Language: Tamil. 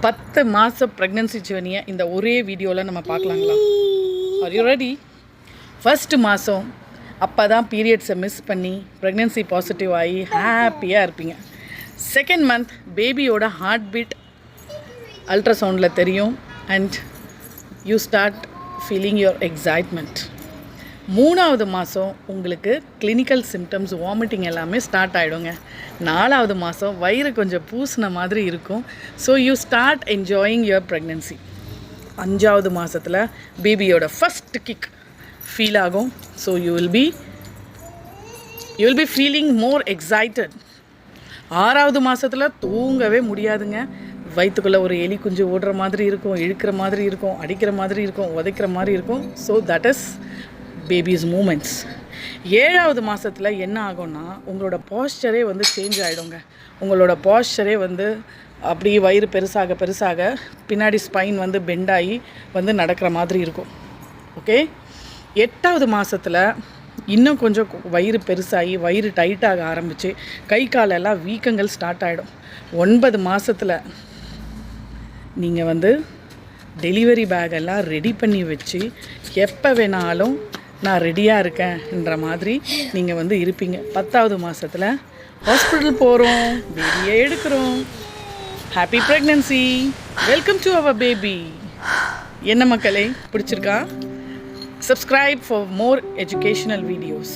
10 மாதம் ப்ரெக்னென்சி ஜேர்னியை இந்த ஒரே வீடியோவில் நம்ம பார்க்கலாங்களா? Are you ready? ஃபர்ஸ்ட் மாதம் அப்போ தான் பீரியட்ஸை மிஸ் பண்ணி ப்ரெக்னென்சி பாசிட்டிவ் ஆகி ஹாப்பியாக இருப்பீங்க. செகண்ட் மந்த் பேபியோட ஹார்ட் பீட் அல்ட்ராசவுண்டில் தெரியும் and you start feeling your excitement. 3வது மாதம் உங்களுக்கு கிளினிக்கல் சிம்டம்ஸ் வாமிட்டிங் எல்லாமே ஸ்டார்ட் ஆகிடுங்க. 4வது மாதம் வயிறு கொஞ்சம் பூசின மாதிரி இருக்கும். So you start enjoying your pregnancy. 5வது மாதத்தில் பேபியோட ஃபஸ்ட் கிக் ஃபீல் ஆகும். So you will be feeling more excited. 6வது மாதத்தில் தூங்கவே முடியாதுங்க. வயிற்றுக்குள்ளே ஒரு எலி குஞ்சு ஓடுற மாதிரி இருக்கும், இழுக்கிற மாதிரி இருக்கும், அடிக்கிற மாதிரி இருக்கும், உதைக்கிற மாதிரி இருக்கும். So that is babies moments. 7வது மாதத்தில் என்ன ஆகும்னா உங்களோட பாஸ்டரே வந்து சேஞ்ச் ஆகிடுங்க. உங்களோட பாஸ்டரே வந்து அப்படி வயிறு பெருசாக பெருசாக பின்னாடி ஸ்பைன் வந்து பெண்டாகி வந்து நடக்கிற மாதிரி இருக்கும். ஓகே. 8வது மாதத்தில் இன்னும் கொஞ்சம் வயிறு பெருசாகி வயிறு டைட்டாக ஆரம்பித்து கை காலெல்லாம் வீக்கங்கள் ஸ்டார்ட் ஆகிடும். 9 மாதத்தில் நீங்கள் வந்து டெலிவரி பேக்கெல்லாம் ரெடி பண்ணி வச்சு எப்போ வேணாலும் நான் ரெடியாக இருக்கேன்ற மாதிரி நீங்கள் வந்து இருப்பீங்க. 10வது மாதத்தில் ஹாஸ்பிட்டல் போகிறோம், பேபியை எடுக்கிறோம். Happy pregnancy, welcome to our baby. என்ன மக்களே, பிடிச்சிருக்கா? Subscribe for more educational videos.